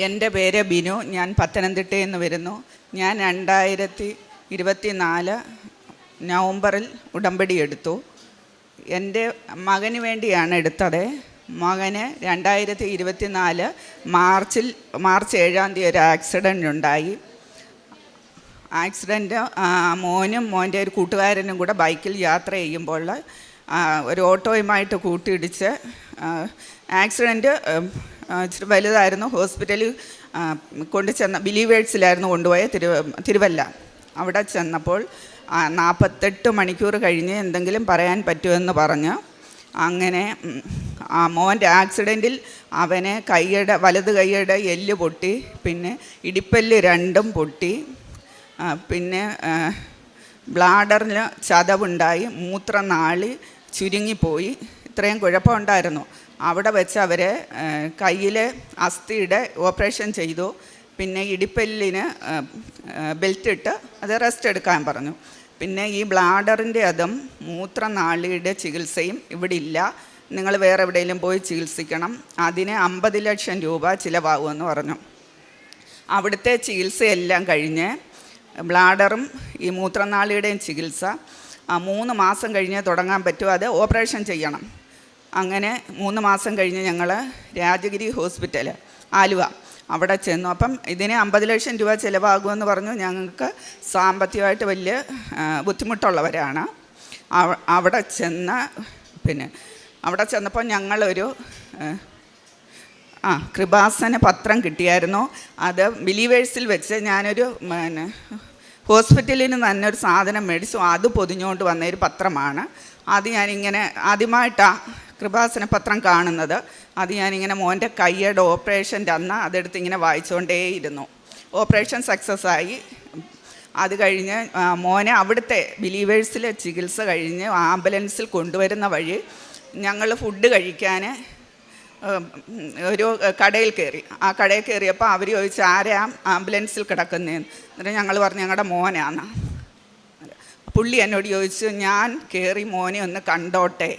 എൻ്റെ പേര് ബിനു. ഞാൻ പത്തനംതിട്ടയിൽ നിന്ന് വരുന്നു. ഞാൻ 2024 നവംബറിൽ ഉടമ്പടി എടുത്തു. എൻ്റെ മകന് വേണ്ടിയാണ് എടുത്തത്. മകന് 2024 മാർച്ച് 7 ഒരു ആക്സിഡൻ്റ് ഉണ്ടായി. ആക്സിഡൻറ്റ് മോനും മോൻ്റെ ഒരു കൂട്ടുകാരനും കൂടെ ബൈക്കിൽ യാത്ര ചെയ്യുമ്പോൾ ഒരു ഓട്ടോയുമായിട്ട് കൂട്ടിയിടിച്ച് ആക്സിഡൻറ്റ് ഇച്ചിരി വലുതായിരുന്നു. ഹോസ്പിറ്റലിൽ ചെന്ന ബിലീവേഴ്സിലായിരുന്നു കൊണ്ടുപോയ തിരുവല്ല. അവിടെ ചെന്നപ്പോൾ 48 മണിക്കൂർ കഴിഞ്ഞ് എന്തെങ്കിലും പറയാൻ പറ്റുമെന്ന് പറഞ്ഞ് അങ്ങനെ മോൻ്റെ ആക്സിഡൻറ്റിൽ അവന് വലത് കൈയുടെ എല്ല് പൊട്ടി, പിന്നെ ഇടിപ്പല്ല് 2 പൊട്ടി, പിന്നെ ബ്ലാഡറിൽ ചതവുണ്ടായി, മൂത്രനാളി ചുരുങ്ങിപ്പോയി. ഇത്രയും കുഴപ്പമുണ്ടായിരുന്നു. അവിടെ വെച്ച് അവർ കയ്യിലെ അസ്ഥിയുടെ ഓപ്പറേഷൻ ചെയ്തു. പിന്നെ ഇടിപ്പല്ലിന് ബെൽറ്റ് ഇട്ട് അത് റെസ്റ്റ് എടുക്കാൻ പറഞ്ഞു. പിന്നെ ഈ ബ്ലാഡറിൻ്റെ അതും മൂത്രനാളിയുടെ ചികിത്സയും ഇവിടെ ഇല്ല, നിങ്ങൾ വേറെ എവിടെയെങ്കിലും പോയി ചികിത്സിക്കണം, അതിന് 50 ലക്ഷം രൂപ ചിലവാകുമെന്ന് പറഞ്ഞു. അവിടുത്തെ ചികിത്സയെല്ലാം കഴിഞ്ഞ് ബ്ലാഡറും ഈ മൂത്രനാളിയുടെയും ചികിത്സ 3 മാസം കഴിഞ്ഞ് തുടങ്ങാൻ പറ്റും. അത് ഓപ്പറേഷൻ ചെയ്യണം. അങ്ങനെ 3 മാസം കഴിഞ്ഞ് ഞങ്ങൾ രാജഗിരി ഹോസ്പിറ്റൽ ആലുവ അവിടെ ചെന്നു. അപ്പം ഇതിന് 50 ലക്ഷം രൂപ ചിലവാകുമെന്ന് പറഞ്ഞു. ഞങ്ങൾക്ക് സാമ്പത്തികമായിട്ട് വലിയ ബുദ്ധിമുട്ടുള്ളവരാണ്. അവിടെ ചെന്നപ്പോൾ ഞങ്ങളൊരു കൃപാസന പത്രം കിട്ടിയായിരുന്നു. അത് ബിലീവേഴ്സിൽ വെച്ച് ഞാനൊരു ഹോസ്പിറ്റലിൽ നിന്ന് തന്നെ ഒരു സാധനം മേടിച്ചു. അത് പൊതിഞ്ഞുകൊണ്ട് വന്നൊരു പത്രമാണ്. അത് ഞാനിങ്ങനെ ആദ്യമായിട്ടാണ് കൃപാസന പത്രം കാണുന്നത്. അത് ഞാനിങ്ങനെ മോൻ്റെ കൈയുടെ ഓപ്പറേഷൻ്റെ അന്ന് അതെടുത്ത് ഇങ്ങനെ വായിച്ചുകൊണ്ടേയിരുന്നു. ഓപ്പറേഷൻ സക്സസ് ആയി. അത് കഴിഞ്ഞ് മോനെ അവിടുത്തെ ബിലീവേഴ്സിലെ ചികിത്സ കഴിഞ്ഞ് ആംബുലൻസിൽ കൊണ്ടുവരുന്ന വഴി ഞങ്ങൾ ഫുഡ് കഴിക്കാൻ ഒരു കടയിൽ കയറി. ആ കടയിൽ കയറിയപ്പോൾ അവർ ചോദിച്ചു ആരാ ആംബുലൻസിൽ കിടക്കുന്നതെന്ന്. എന്നിട്ട് ഞങ്ങൾ പറഞ്ഞു ഞങ്ങളുടെ മോനാണ്. പുള്ളി എന്നോട് ചോദിച്ചു ഞാൻ കയറി മോനെ ഒന്ന് കണ്ടോട്ടെ.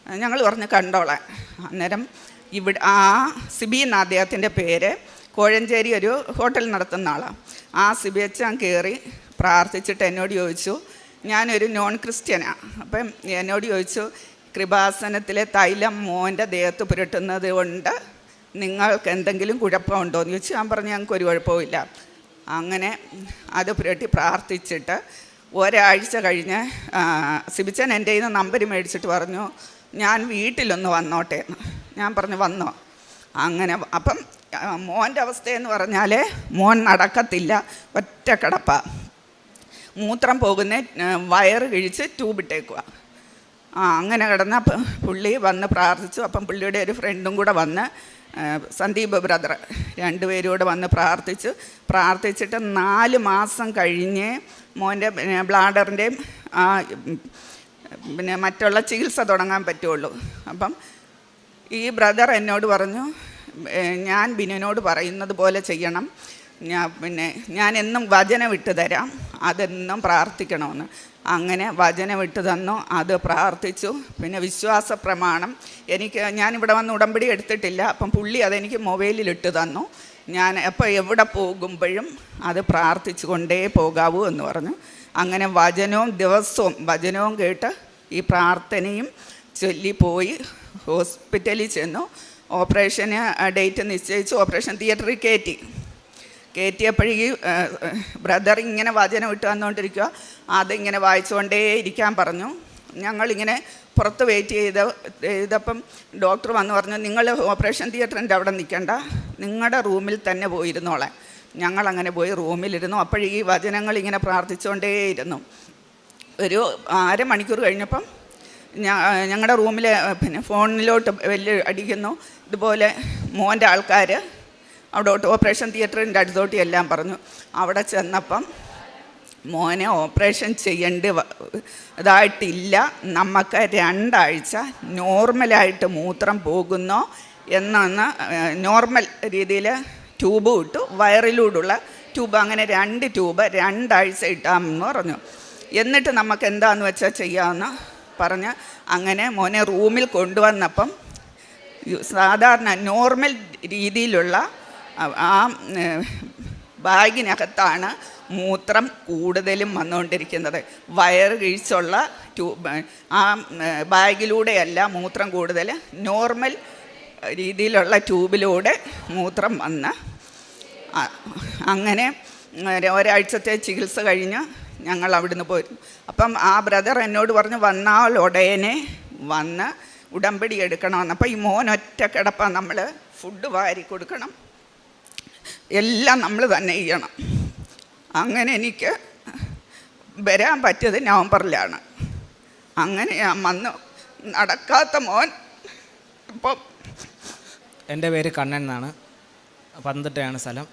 ഞങ്ങൾ പറഞ്ഞു കണ്ടോളാം. അന്നേരം സിബി എന്ന അദ്ദേഹത്തിൻ്റെ പേര്, കോഴഞ്ചേരി ഒരു ഹോട്ടൽ നടത്തുന്ന ആളാണ്. സിബി അച്ഛൻ കയറി പ്രാർത്ഥിച്ചിട്ട് എന്നോട് ചോദിച്ചു, ഞാനൊരു നോൺ ക്രിസ്ത്യനാണ്. അപ്പം എന്നോട് ചോദിച്ചു കൃപാസനത്തിലെ തൈലം മോൻ്റെ ദേഹത്ത് പുരട്ടുന്നത് കൊണ്ട് നിങ്ങൾക്ക് എന്തെങ്കിലും കുഴപ്പമുണ്ടോ എന്ന് ചോദിച്ചു. ഞാൻ പറഞ്ഞു ഞങ്ങൾക്കൊരു കുഴപ്പമില്ല. അങ്ങനെ അത് പുരട്ടി പ്രാർത്ഥിച്ചിട്ട് ഒരാഴ്ച കഴിഞ്ഞ് സിബിച്ചൻ എൻ്റെ കയ്യിൽ നിന്ന് നമ്പർ മേടിച്ചിട്ട് പറഞ്ഞു ഞാൻ വീട്ടിലൊന്ന് വന്നോട്ടെ എന്ന്. ഞാൻ പറഞ്ഞു വന്നോ. അങ്ങനെ അപ്പം മോൻ്റെ അവസ്ഥയെന്ന് പറഞ്ഞാൽ മോൻ നടക്കത്തില്ല, ഒറ്റ കിടപ്പാണ്. മൂത്രം പോകുന്ന വയറ് കിഴിച്ച് ട്യൂബിട്ടേക്കുക. അങ്ങനെ കിടന്ന പുള്ളി വന്ന് പ്രാർത്ഥിച്ചു. അപ്പം പുള്ളിയുടെ ഒരു ഫ്രണ്ടും കൂടെ വന്ന്, സന്ദീപ് ബ്രദർ, 2 പേരും കൂടെ വന്ന് പ്രാർത്ഥിച്ചിട്ട് 4 മാസം കഴിഞ്ഞ് മോൻ്റെ ബ്ലാഡറിൻ്റെയും പിന്നെ മറ്റുള്ള ചികിത്സ തുടങ്ങാൻ പറ്റുള്ളൂ. അപ്പം ഈ ബ്രദർ എന്നോട് പറഞ്ഞു ഞാൻ ബിനുവിനോട് പറയുന്നത് പോലെ ചെയ്യണം, ഞാൻ എന്നും വചനം ഇട്ട് തരാം, അതെന്നും പ്രാർത്ഥിക്കണമെന്ന്. അങ്ങനെ വചനം ഇട്ട് തന്നു. അത് പ്രാർത്ഥിച്ചു. പിന്നെ വിശ്വാസ പ്രമാണം ഞാനിവിടെ വന്ന് ഉടമ്പടി എടുത്തിട്ടില്ല. അപ്പം പുള്ളി അതെനിക്ക് മൊബൈലിൽ ഇട്ട് തന്നു. ഞാൻ എപ്പോൾ എവിടെ പോകുമ്പോഴും അത് പ്രാർത്ഥിച്ചു കൊണ്ടേ പോകാവൂ എന്ന് പറഞ്ഞു. അങ്ങനെ ദിവസവും വചനവും കേട്ട് ഈ പ്രാർത്ഥനയും ചൊല്ലിപ്പോയി ഹോസ്പിറ്റലിൽ ചെന്നു. ഓപ്പറേഷന് ഡേറ്റ് നിശ്ചയിച്ചു. ഓപ്പറേഷൻ തിയേറ്ററിൽ കയറ്റിയപ്പോഴേക്ക് ബ്രദർ ഇങ്ങനെ വചനം ഇട്ട് വന്നുകൊണ്ടിരിക്കുക. അതിങ്ങനെ വായിച്ചുകൊണ്ടേ ഇരിക്കാൻ പറഞ്ഞു. ഞങ്ങളിങ്ങനെ പുറത്ത് വെയിറ്റ് ചെയ്തപ്പം ഡോക്ടർ വന്ന് പറഞ്ഞു നിങ്ങൾ ഓപ്പറേഷൻ തിയേറ്ററിൻ്റെ അവിടെ നിൽക്കണ്ട, നിങ്ങളുടെ റൂമിൽ തന്നെ പോയിരുന്നോളാം. ഞങ്ങളങ്ങനെ പോയി റൂമിലിരുന്നു. അപ്പോഴീ വചനങ്ങൾ ഇങ്ങനെ പ്രാർത്ഥിച്ചുകൊണ്ടേയിരുന്നു. ഒരു അരമണിക്കൂർ കഴിഞ്ഞപ്പം ഞങ്ങളുടെ റൂമിൽ പിന്നെ ഫോണിലോട്ട് വലിയ അടിക്കുന്നു. ഇതുപോലെ മോൻ്റെ ആൾക്കാർ അവിടോട്ട് ഓപ്പറേഷൻ തിയേറ്ററിൻ്റെ അടുത്തോട്ട് എല്ലാം പറഞ്ഞു. അവിടെ ചെന്നപ്പം മോനെ ഓപ്പറേഷൻ ഇതായിട്ടില്ല, നമുക്ക് 2 ആഴ്ച നോർമലായിട്ട് മൂത്രം പോകുന്നോ എന്നൊന്ന് നോർമൽ രീതിയിൽ ട്യൂബ് ഇട്ടു, വയറിലൂടുള്ള ട്യൂബ്, അങ്ങനെ 2 ട്യൂബ് 2 ആഴ്ച ഇട്ടാമെന്ന് പറഞ്ഞു. എന്നിട്ട് നമുക്ക് എന്താണെന്ന് വെച്ചാൽ ചെയ്യാമെന്ന് പറഞ്ഞ് അങ്ങനെ മോനെ റൂമിൽ കൊണ്ടുവന്നപ്പം സാധാരണ നോർമൽ രീതിയിലുള്ള ആ ബാഗിനകത്താണ് മൂത്രം കൂടുതലും വന്നുകൊണ്ടിരിക്കുന്നത്. വയറ് കിഴിച്ചുള്ള ട്യൂബ്, ആ ബാഗിലൂടെയല്ല മൂത്രം കൂടുതൽ, നോർമൽ രീതിയിലുള്ള ട്യൂബിലൂടെ മൂത്രം വന്ന് അങ്ങനെ ഒരാഴ്ചത്തെ ചികിത്സ കഴിഞ്ഞ് ഞങ്ങൾ അവിടുന്ന് പോയിരുന്നു. അപ്പം ആ ബ്രദർ എന്നോട് പറഞ്ഞു വന്നാൽ ഉടനെ വന്ന് ഉടമ്പടി എടുക്കണമെന്ന്. അപ്പം ഈ മോൻ ഒറ്റ കിടപ്പാണ്, നമ്മൾ ഫുഡ് വാരി കൊടുക്കണം, എല്ലാം നമ്മൾ തന്നെ ചെയ്യണം. അങ്ങനെ എനിക്ക് വരാൻ പറ്റിയത് നവംബറിലാണ്. അങ്ങനെ ഞാൻ വന്നു. നടക്കാത്ത മോൻ ഇപ്പം. എൻ്റെ പേര് കണ്ണൻ എന്നാണ്, പത്തനംതിട്ടയാണ് സ്ഥലം.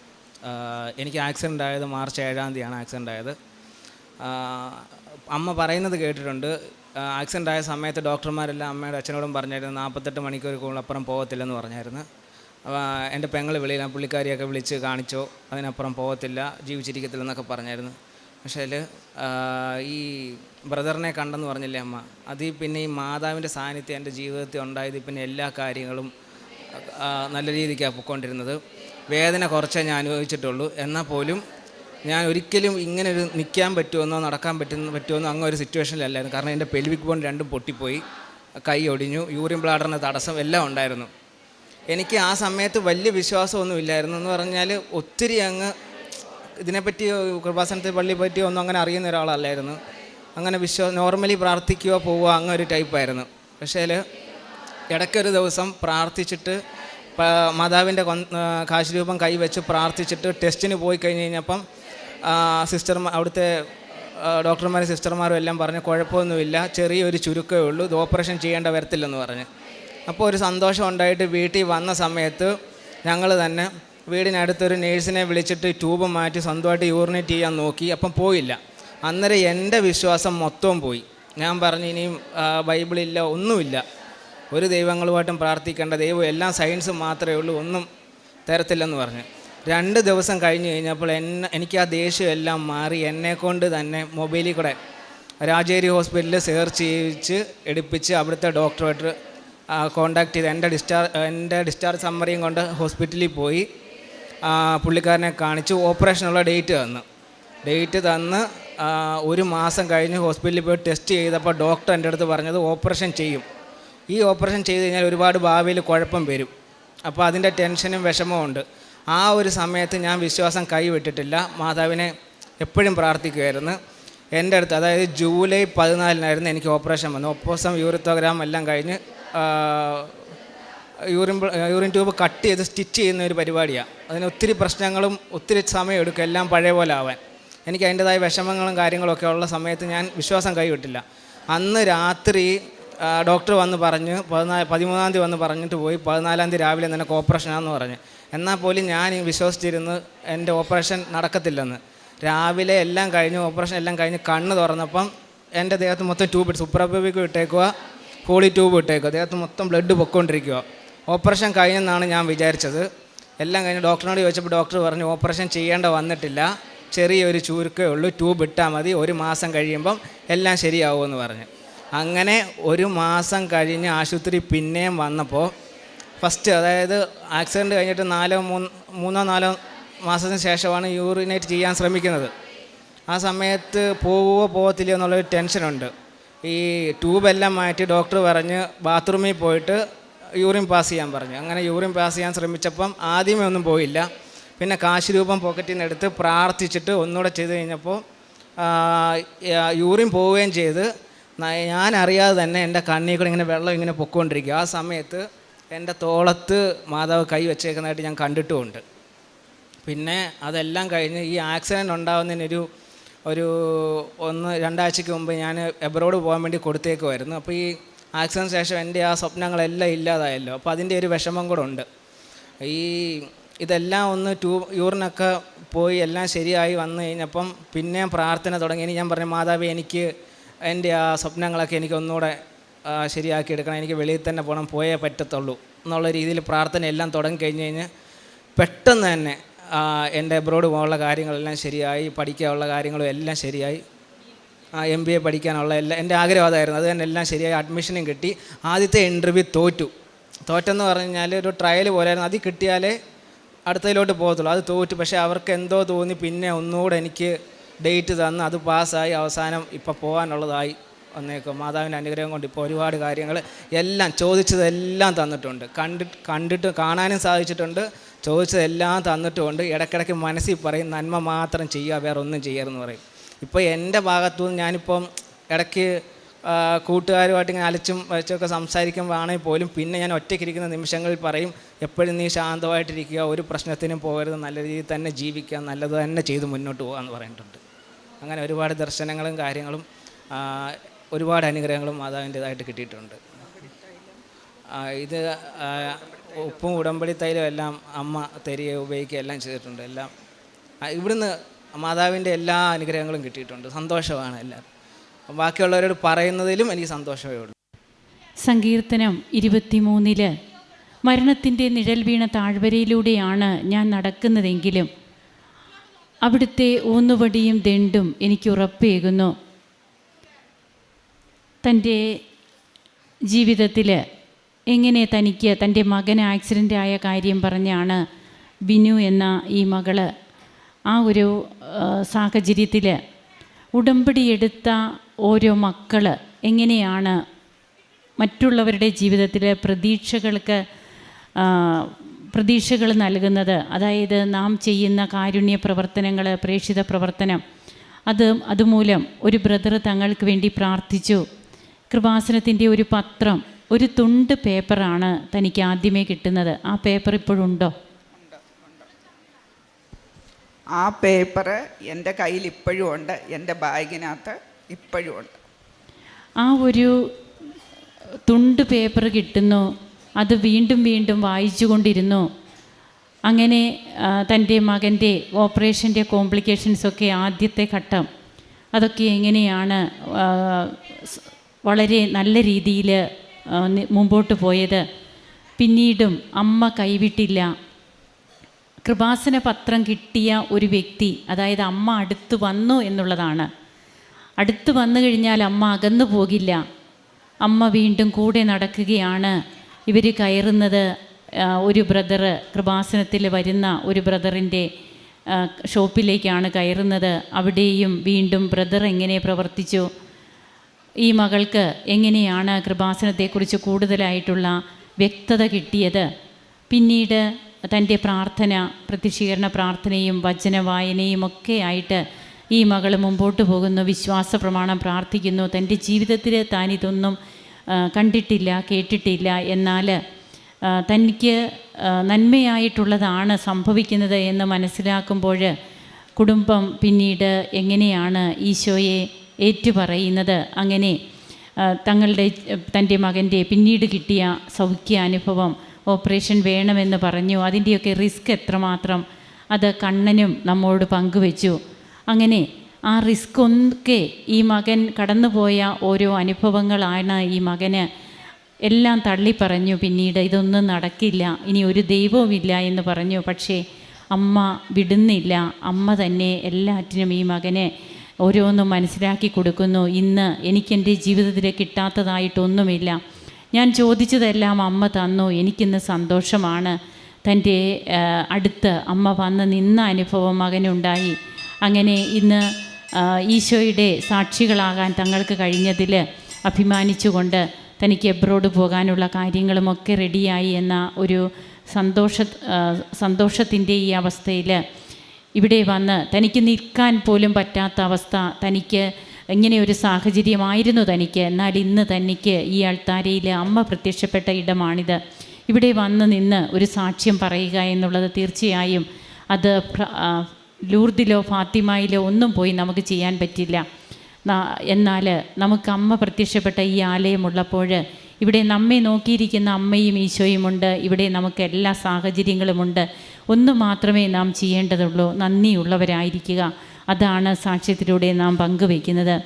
എനിക്ക് ആക്സിഡൻ്റ് ആയത് മാർച്ച് 7-ാം തീയതിയാണ് ആക്സിഡൻ്റ് ആയത്. അമ്മ പറയുന്നത് കേട്ടിട്ടുണ്ട്. ആക്സിഡൻ്റ് ആയ സമയത്ത് ഡോക്ടർമാരെല്ലാം അമ്മയുടെ അച്ഛനോടും പറഞ്ഞായിരുന്നു 48 മണിക്കൂർ കൂടുതലപ്പുറം പോകത്തില്ലെന്ന് പറഞ്ഞായിരുന്നു. എൻ്റെ പെങ്ങൾ വെളിയിൽ പുള്ളിക്കാരിയൊക്കെ വിളിച്ച് കാണിച്ചോ, അതിനപ്പുറം പോകത്തില്ല, ജീവിച്ചിരിക്കത്തില്ലെന്നൊക്കെ പറഞ്ഞായിരുന്നു. പക്ഷേ ഈ ബ്രദറിനെ കണ്ടെന്ന് പറഞ്ഞില്ലേ അമ്മ, അതിൽ പിന്നെ ഈ മാതാവിൻ്റെ സാന്നിധ്യം എൻ്റെ ജീവിതത്തിൽ ഉണ്ടായത് പിന്നെ എല്ലാ കാര്യങ്ങളും നല്ല രീതിക്കാണ് പൊയ്ക്കൊണ്ടിരുന്നത്. വേദന കുറച്ചേ ഞാൻ അനുഭവിച്ചിട്ടുള്ളൂ. എന്നാൽ പോലും ഞാൻ ഒരിക്കലും ഇങ്ങനെ ഒരു നിൽക്കാൻ പറ്റുമെന്നോ നടക്കാൻ പറ്റുമെന്നോ അങ്ങനെ ഒരു സിറ്റുവേഷനിലല്ലായിരുന്നു. കാരണം എൻ്റെ പെൽവിക് ബോൺ രണ്ടും പൊട്ടിപ്പോയി, കൈ ഒടിഞ്ഞു, യൂറിൻ ബ്ലാഡറിന് തടസ്സം എല്ലാം ഉണ്ടായിരുന്നു. എനിക്ക് ആ സമയത്ത് വലിയ വിശ്വാസമൊന്നും ഇല്ലായിരുന്നു. എന്ന് പറഞ്ഞാൽ ഒത്തിരി അങ്ങ് ഇതിനെപ്പറ്റി കൃപാസനത്തെ പള്ളിയെ പറ്റി ഒന്നും അങ്ങനെ അറിയുന്ന ഒരാളല്ലായിരുന്നു. അങ്ങനെ നോർമലി പ്രാർത്ഥിക്കുകയോ പോവുക അങ്ങനെ ഒരു ടൈപ്പായിരുന്നു. പക്ഷേ ഇടയ്ക്കൊരു ദിവസം പ്രാർത്ഥിച്ചിട്ട് മാതാവിൻ്റെ കാശുരൂപം കൈവച്ച് പ്രാർത്ഥിച്ചിട്ട് ടെസ്റ്റിന് പോയി കഴിഞ്ഞ് കഴിഞ്ഞപ്പം അവിടുത്തെ ഡോക്ടർമാരും സിസ്റ്റർമാരും എല്ലാം പറഞ്ഞ് കുഴപ്പമൊന്നുമില്ല, ചെറിയൊരു ചുരുക്കമേ ഉള്ളൂ, ഇത് ഓപ്പറേഷൻ ചെയ്യേണ്ട വരത്തില്ലെന്ന് പറഞ്ഞ്. അപ്പോൾ ഒരു സന്തോഷം ഉണ്ടായിട്ട് വീട്ടിൽ വന്ന സമയത്ത് ഞങ്ങൾ തന്നെ വീടിനടുത്തൊരു നേഴ്സിനെ വിളിച്ചിട്ട് ട്യൂബ് മാറ്റി സ്വന്തമായിട്ട് യൂറിനേറ്റ് ചെയ്യാൻ നോക്കി. അപ്പം പോയില്ല. അന്നേരം എൻ്റെ വിശ്വാസം മൊത്തവും പോയി. ഞാൻ പറഞ്ഞു ഇനിയും ബൈബിളില്ല, ഒന്നുമില്ല, ഒരു ദൈവങ്ങളുമായിട്ടും പ്രാർത്ഥിക്കേണ്ട, ദൈവം എല്ലാം സയൻസ് മാത്രമേ ഉള്ളൂ, ഒന്നും തരത്തില്ലെന്ന് പറഞ്ഞു. 2 ദിവസം കഴിഞ്ഞ് കഴിഞ്ഞപ്പോൾ എനിക്ക് ആ ദേഷ്യം എല്ലാം മാറി. എന്നെക്കൊണ്ട് തന്നെ മൊബൈലിൽ കൂടെ രാജേരി ഹോസ്പിറ്റലിൽ സെർച്ച് ചെയ്യിച്ച് എടുപ്പിച്ച് അവിടുത്തെ ഡോക്ടറുമായിട്ട് കോണ്ടാക്ട് ചെയ്ത് എൻ്റെ ഡിസ്ചാർജ് സമ്മറിയും കൊണ്ട് ഹോസ്പിറ്റലിൽ പോയി പുള്ളിക്കാരനെ കാണിച്ചു. ഓപ്പറേഷനുള്ള ഡേറ്റ് തന്ന് 1 മാസം കഴിഞ്ഞ് ഹോസ്പിറ്റലിൽ പോയി ടെസ്റ്റ് ചെയ്തപ്പോൾ ഡോക്ടർ എൻ്റെ അടുത്ത് പറഞ്ഞത് ഓപ്പറേഷൻ ചെയ്യും. ഈ ഓപ്പറേഷൻ ചെയ്ത് കഴിഞ്ഞാൽ ഒരുപാട് ഭാവിയിൽ കുഴപ്പം വരും. അപ്പോൾ അതിൻ്റെ ടെൻഷനും വിഷമവും ഉണ്ട്. ആ ഒരു സമയത്ത് ഞാൻ വിശ്വാസം കൈവിട്ടിട്ടില്ല. മാതാവിനെ എപ്പോഴും പ്രാർത്ഥിക്കുമായിരുന്നു. എൻ്റെ അടുത്ത് അതായത് ജൂലൈ 14-നായിരുന്നു എനിക്ക് ഓപ്പറേഷൻ വന്നു. ഒപ്പോസം യൂറിത്തോഗ്രാം എല്ലാം കഴിഞ്ഞ് യൂറിൻ ട്യൂബ് കട്ട് ചെയ്ത് സ്റ്റിച്ച് ചെയ്യുന്ന ഒരു പരിപാടിയാണ്. അതിന് ഒത്തിരി പ്രശ്നങ്ങളും ഒത്തിരി സമയം എടുക്കും എല്ലാം പഴയ പോലെ ആവാൻ. എനിക്ക് അതിൻ്റെതായ വിഷമങ്ങളും കാര്യങ്ങളൊക്കെ ഉള്ള സമയത്ത് ഞാൻ വിശ്വാസം കൈവിട്ടില്ല. അന്ന് രാത്രി ഡോക്ടർ വന്ന് പറഞ്ഞ് 13-ാം തീയതി വന്ന് പറഞ്ഞിട്ട് പോയി 14-ാം തീയതി രാവിലെ നിനക്ക് ഓപ്പറേഷനാണെന്ന് പറഞ്ഞ്. എന്നാൽ പോലും ഞാൻ വിശ്വസിച്ചിരുന്ന് എൻ്റെ ഓപ്പറേഷൻ നടക്കത്തില്ലെന്ന്. രാവിലെ എല്ലാം കഴിഞ്ഞ് ഓപ്പറേഷൻ എല്ലാം കഴിഞ്ഞ് കണ്ണ് തുറന്നപ്പം എൻ്റെ ദേഹത്ത് മൊത്തം ട്യൂബ് ഇട്ട് സുപ്രബിക്ക് ഇട്ടേക്കുക, പോളി ട്യൂബ് ഇട്ടേക്കുക, ദേഹത്ത് മൊത്തം ബ്ലഡ് പൊയ്ക്കൊണ്ടിരിക്കുക. ഓപ്പറേഷൻ കഴിഞ്ഞെന്നാണ് ഞാൻ വിചാരിച്ചത്. എല്ലാം കഴിഞ്ഞ് ഡോക്ടറിനോട് ചോദിച്ചപ്പോൾ ഡോക്ടർ പറഞ്ഞു ഓപ്പറേഷൻ ചെയ്യേണ്ട വന്നിട്ടില്ല, ചെറിയൊരു ചുരുക്കേ ഉള്ളൂ, ട്യൂബ് ഇട്ടാൽ മതി, 1 മാസം കഴിയുമ്പം എല്ലാം ശരിയാവുമെന്ന് പറഞ്ഞു. അങ്ങനെ 1 മാസം കഴിഞ്ഞ് ആശുപത്രി പിന്നെയും വന്നപ്പോൾ ഫസ്റ്റ് അതായത് ആക്സിഡൻറ്റ് കഴിഞ്ഞിട്ട് 3-4 മാസത്തിന് ശേഷമാണ് യൂറിനേറ്റ് ചെയ്യാൻ ശ്രമിക്കുന്നത്. ആ സമയത്ത് പോവത്തില്ലയോ എന്നുള്ളൊരു ടെൻഷനുണ്ട്. ഈ ട്യൂബെല്ലാം മാറ്റി ഡോക്ടർ പറഞ്ഞ് ബാത്റൂമിൽ പോയിട്ട് യൂറിൻ പാസ് ചെയ്യാൻ പറഞ്ഞു. അങ്ങനെ യൂറിൻ പാസ് ചെയ്യാൻ ശ്രമിച്ചപ്പം ആദ്യമേ ഒന്നും പോയില്ല. പിന്നെ കാശ് രൂപം പോക്കറ്റിൽ നിന്ന് എടുത്ത് പ്രാർത്ഥിച്ചിട്ട് ഒന്നുകൂടെ ചെയ്ത് കഴിഞ്ഞപ്പോൾ യൂറിൻ പോവുകയും ചെയ്ത് ഞാൻ അറിയാതെ തന്നെ എൻ്റെ കണ്ണിൽ കൂടെ ഇങ്ങനെ വെള്ളം ഇങ്ങനെ പൊയ്ക്കൊണ്ടിരിക്കുക. ആ സമയത്ത് എൻ്റെ തോളത്ത് മാതാവ് കൈ വെച്ചേക്കുന്നതായിട്ട് ഞാൻ കണ്ടിട്ടുമുണ്ട്. പിന്നെ അതെല്ലാം കഴിഞ്ഞ് ഈ ആക്സിഡൻറ്റ് ഉണ്ടാകുന്നതിനൊരു 1-2 ആഴ്ചയ്ക്ക് മുമ്പ് ഞാൻ എബ്രോഡ് പോകാൻ വേണ്ടി കൊടുത്തേക്കുമായിരുന്നു. അപ്പോൾ ഈ ആക്സിഡൻറ്റ് ശേഷം എൻ്റെ ആ സ്വപ്നങ്ങളെല്ലാം ഇല്ലാതായല്ലോ. അപ്പോൾ അതിൻ്റെ ഒരു വിഷമം കൂടെ ഉണ്ട്. ഇതെല്ലാം ഒന്ന് യൂറിനൊക്കെ പോയി എല്ലാം ശരിയായി വന്നു കഴിഞ്ഞപ്പം പിന്നെ പ്രാർത്ഥന തുടങ്ങി. ഇനി ഞാൻ പറഞ്ഞു മാതാവേ എനിക്ക് എൻ്റെ ആ സ്വപ്നങ്ങളൊക്കെ എനിക്ക് ഒന്നുകൂടെ ശരിയാക്കി എടുക്കണം, എനിക്ക് വെളിയിൽ തന്നെ പോകണം, പോയേ പറ്റത്തുള്ളൂ എന്നുള്ള രീതിയിൽ പ്രാർത്ഥന എല്ലാം തുടങ്ങി കഴിഞ്ഞ് കഴിഞ്ഞാൽ പെട്ടെന്ന് തന്നെ എൻ്റെ എബ്രോഡ് പോകാനുള്ള കാര്യങ്ങളെല്ലാം ശരിയായി, പഠിക്കാനുള്ള കാര്യങ്ങളും എല്ലാം ശരിയായി, MBA പഠിക്കാനുള്ള എൻ്റെ ആഗ്രഹം അതായിരുന്നു. അത് തന്നെ എല്ലാം ശരിയായി, അഡ്മിഷനും കിട്ടി. ആദ്യത്തെ ഇൻ്റർവ്യൂ തോറ്റെന്ന് പറഞ്ഞു കഴിഞ്ഞാൽ ഒരു ട്രയൽ പോലെയായിരുന്നു. അതിൽ കിട്ടിയാലേ അടുത്തതിലോട്ട് പോകത്തുള്ളൂ. അത് തോറ്റു. പക്ഷേ അവർക്ക് എന്തോ തോന്നി പിന്നെ ഒന്നുകൂടെ എനിക്ക് ഡേറ്റ് തന്ന് അത് പാസ്സായി അവസാനം ഇപ്പോൾ പോകാനുള്ളതായി വന്നേക്കും. മാതാവിൻ്റെ അനുഗ്രഹം കൊണ്ട് ഇപ്പോൾ ഒരുപാട് കാര്യങ്ങൾ എല്ലാം ചോദിച്ചതെല്ലാം തന്നിട്ടുണ്ട്. കണ്ടിട്ട് കാണാനും സാധിച്ചിട്ടുണ്ട്. ചോദിച്ചതെല്ലാം തന്നിട്ടുമുണ്ട്. ഇടയ്ക്കിടയ്ക്ക് മനസ്സിൽ പറയും നന്മ മാത്രം ചെയ്യുക, വേറെ ഒന്നും ചെയ്യരുതെന്ന് പറയും. ഇപ്പോൾ എൻ്റെ ഭാഗത്തുനിന്ന് ഞാനിപ്പം ഇടയ്ക്ക് കൂട്ടുകാരുമായിട്ട് ഇങ്ങനെ അലച്ചും വച്ചൊക്കെ സംസാരിക്കുമ്പോഴാണെങ്കിൽ പോലും പിന്നെ ഞാൻ ഒറ്റയ്ക്കിരിക്കുന്ന നിമിഷങ്ങളിൽ പറയും എപ്പോഴും നീ ശാന്തമായിട്ടിരിക്കുക, ഒരു പ്രശ്നത്തിനും പോകരുത്, നല്ല രീതിയിൽ തന്നെ ജീവിക്കുക, നല്ലത് തന്നെ ചെയ്ത് മുന്നോട്ട് പോകുക എന്ന് പറഞ്ഞിട്ടുണ്ട്. അങ്ങനെ ഒരുപാട് ദർശനങ്ങളും കാര്യങ്ങളും ഒരുപാട് അനുഗ്രഹങ്ങളും മാതാവിൻ്റേതായിട്ട് കിട്ടിയിട്ടുണ്ട്. ഇത് ഉപ്പും ഉടമ്പടി തൈലും എല്ലാം അമ്മ തരികയോ ഉപയോഗിക്കുകയോ എല്ലാം ചെയ്തിട്ടുണ്ട്. എല്ലാം ഇവിടുന്ന് മാതാവിൻ്റെ എല്ലാ അനുഗ്രഹങ്ങളും കിട്ടിയിട്ടുണ്ട്. സന്തോഷമാണ് എല്ലാം. ബാക്കിയുള്ളവരോട് പറയുന്നതിലും എനിക്ക് സന്തോഷമേ ഉള്ളൂ. സങ്കീർത്തനം 23 മരണത്തിൻ്റെ നിഴൽ വീണ താഴ്വരയിലൂടെയാണ് ഞാൻ നടക്കുന്നതെങ്കിലും അവിടുത്തെ ഊന്നുവടിയും ദണ്ടും എനിക്ക് ഉറപ്പേകുന്നു. തൻ്റെ ജീവിതത്തിൽ എങ്ങനെ തനിക്ക് തൻ്റെ മകൻ ആക്സിഡൻ്റായ കാര്യം പറഞ്ഞാണ് ബിനു എന്ന ഈ മകള് ആ ഒരു സാഹചര്യത്തിൽ ഉടമ്പടി എടുത്ത ഓരോ മക്കൾ എങ്ങനെയാണ് മറ്റുള്ളവരുടെ ജീവിതത്തിൽ പ്രതീക്ഷകൾ നൽകുന്നത്. അതായത് നാം ചെയ്യുന്ന കാരുണ്യ പ്രവർത്തനങ്ങൾ, പ്രേക്ഷിത പ്രവർത്തനം, അതുമൂലം ഒരു ബ്രദർ തങ്ങൾക്ക് വേണ്ടി പ്രാർത്ഥിച്ചു. കൃപാസനത്തിൻ്റെ ഒരു പത്രം, ഒരു തുണ്ട് പേപ്പറാണ് തനിക്ക് ആദ്യമേ കിട്ടുന്നത്. ആ പേപ്പർ ഇപ്പോഴുണ്ടോ? ആ പേപ്പർ എൻ്റെ കയ്യിൽ ഇപ്പോഴും ഉണ്ട്, എൻ്റെ ബാഗിനകത്ത് ഇപ്പോഴും ഉണ്ട്. ആ ഒരു തുണ്ട് പേപ്പർ കിട്ടുന്നു, അത് വീണ്ടും വീണ്ടും വായിച്ചു കൊണ്ടിരുന്നു. അങ്ങനെ തൻ്റെ മകൻ്റെ ഓപ്പറേഷൻ്റെ കോംപ്ലിക്കേഷൻസൊക്കെ ആദ്യത്തെ ഘട്ടം അതൊക്കെ എങ്ങനെയാണ് വളരെ നല്ല രീതിയിൽ മുമ്പോട്ട് പോയത്. പിന്നീടും അമ്മ കൈവിട്ടില്ല. കൃപാസന പത്രം കിട്ടിയ ഒരു വ്യക്തി, അതായത് അമ്മ അടുത്ത് വന്നു എന്നുള്ളതാണ്. അടുത്ത് വന്നു കഴിഞ്ഞാൽ അമ്മ അകന്നു പോകില്ല. അമ്മ വീണ്ടും കൂടെ നടക്കുകയാണ്. ഇവർ കയറുന്നത് ഒരു ബ്രദർ, കൃപാസനത്തിൽ വരുന്ന ഒരു ബ്രദറിൻ്റെ ഷോപ്പിലേക്കാണ് കയറുന്നത്. അവിടെയും വീണ്ടും ബ്രദർ എങ്ങനെ പ്രവർത്തിച്ചു, ഈ മകൾക്ക് എങ്ങനെയാണ് കൃപാസനത്തെക്കുറിച്ച് കൂടുതലായിട്ടുള്ള വ്യക്തത കിട്ടിയത്. പിന്നീട് തൻ്റെ പ്രാർത്ഥന, പ്രത്യക്ഷീകരണ പ്രാർത്ഥനയും വചന വായനയും ഒക്കെ ആയിട്ട് ഈ മകൾ മുമ്പോട്ട് പോകുന്നു. വിശ്വാസ പ്രമാണം പ്രാർത്ഥിക്കുന്നു. തൻ്റെ ജീവിതത്തിൽ താൻ ഇതൊന്നും കണ്ടിട്ടില്ല, കേട്ടിട്ടില്ല, എന്നാൽ തനിക്ക് നന്മയായിട്ടുള്ളതാണ് സംഭവിക്കുന്നത് എന്ന് മനസ്സിലാക്കുമ്പോൾ കുടുംബം പിന്നീട് എങ്ങനെയാണ് ഈശോയെ ഏറ്റുപറയുന്നത്. അങ്ങനെ തൻ്റെ മകൻ്റെ പിന്നീട് കിട്ടിയ സൗഖ്യാനുഭവം, ഓപ്പറേഷൻ വേണമെന്ന് പറഞ്ഞു. അതിൻ്റെയൊക്കെ റിസ്ക് എത്രമാത്രം അത് കണ്ണനും നമ്മോട് പങ്കുവെച്ചു. അങ്ങനെ ആ റിസ്ക് ഒക്കെ ഈ മകൻ കടന്നുപോയ ഓരോ അനുഭവങ്ങളാണ് ഈ മകന് എല്ലാം തള്ളിപ്പറഞ്ഞു. പിന്നീട് ഇതൊന്നും നടക്കില്ല, ഇനി ഒരു ദൈവവുമില്ല എന്ന് പറഞ്ഞു. പക്ഷേ അമ്മ വിടുന്നില്ല. അമ്മ തന്നെ എല്ലാറ്റിനും ഈ മകനെ ഓരോന്നും മനസ്സിലാക്കി കൊടുക്കുന്നു. ഇന്ന് എനിക്കെൻ്റെ ജീവിതത്തിൽ കിട്ടാത്തതായിട്ടൊന്നുമില്ല, ഞാൻ ചോദിച്ചതെല്ലാം അമ്മ തന്നു, എനിക്കിന്ന് സന്തോഷമാണ്. തൻ്റെ അടുത്ത് അമ്മ വന്ന് നിന്ന അനുഭവം മകനുണ്ടായി. അങ്ങനെ ഇന്ന് ഈശോയുടെ സാക്ഷികളാകാൻ തങ്ങൾക്ക് കഴിഞ്ഞതിൽ അഭിമാനിച്ചുകൊണ്ട് തനിക്ക് എബ്രോഡ് പോകാനുള്ള കാര്യങ്ങളുമൊക്കെ റെഡിയായി എന്ന ഒരു സന്തോഷത്തിൻ്റെ ഈ അവസ്ഥയിൽ ഇവിടെ വന്ന് തനിക്ക് നിൽക്കാൻ പോലും പറ്റാത്ത അവസ്ഥ, തനിക്ക് ഇങ്ങനെ ഒരു സാഹചര്യമായിരുന്നു തനിക്ക്. എന്നാൽ ഇന്ന് തനിക്ക് ഈ അൾത്താരയിൽ അമ്മ പ്രത്യക്ഷപ്പെട്ട ഇടമാണിത്. ഇവിടെ വന്ന് നിന്ന് ഒരു സാക്ഷ്യം പറയുക എന്നുള്ളത് തീർച്ചയായും അത് ലൂർദിലോ ഫാത്തിമയിലോ ഒന്നും പോയി നമുക്ക് ചെയ്യാൻ പറ്റില്ല. എന്നാൽ നമുക്ക് അമ്മ പ്രത്യക്ഷപ്പെട്ട ഈ ആലയമുള്ളപ്പോൾ ഇവിടെ നമ്മെ നോക്കിയിരിക്കുന്ന അമ്മയും ഈശോയുമുണ്ട്. ഇവിടെ നമുക്ക് എല്ലാ സാഹചര്യങ്ങളുമുണ്ട്. ഒന്ന് മാത്രമേ നാം ചെയ്യേണ്ടതുള്ളൂ, നന്ദിയുള്ളവരായിരിക്കുക. അതാണ് സാക്ഷ്യത്തിലൂടെ നാം പങ്കുവയ്ക്കുന്നത്.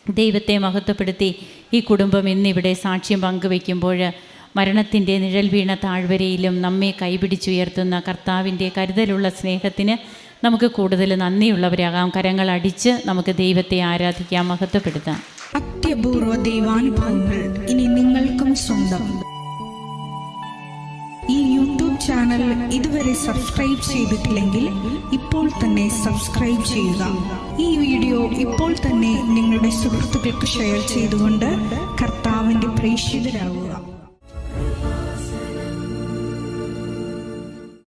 ദൈവത്തെ മഹത്വപ്പെടുത്തി ഈ കുടുംബം ഇന്നിവിടെ സാക്ഷ്യം പങ്കുവയ്ക്കുമ്പോൾ മരണത്തിൻ്റെ നിഴൽ വീണ താഴ്വരയിലും നമ്മെ കൈപിടിച്ചുയർത്തുന്ന കർത്താവിൻ്റെ കരുതലുള്ള സ്നേഹത്തിന് നമുക്ക് കൂടുതൽ നന്ദിയുള്ളവരാകാം. കരങ്ങൾ അടിച്ച് നമുക്ക് ദൈവത്തെ ആരാധിക്കാം, മഹത്വപ്പെടുത്താം. അത്യപൂർവ ദൈവാനുഭവങ്ങൾ ഇനി നിങ്ങൾക്കും സ്വന്തം. ഈ യൂട്യൂബ് ചാനൽ ഇതുവരെ സബ്സ്ക്രൈബ് ചെയ്തിട്ടില്ലെങ്കിൽ ഇപ്പോൾ തന്നെ സബ്സ്ക്രൈബ് ചെയ്യുക. ഈ വീഡിയോ ഇപ്പോൾ തന്നെ നിങ്ങളുടെ സുഹൃത്തുക്കൾക്ക് ഷെയർ ചെയ്തുകൊണ്ട് കർത്താവിൻ്റെ പ്രേക്ഷിതരാകുക.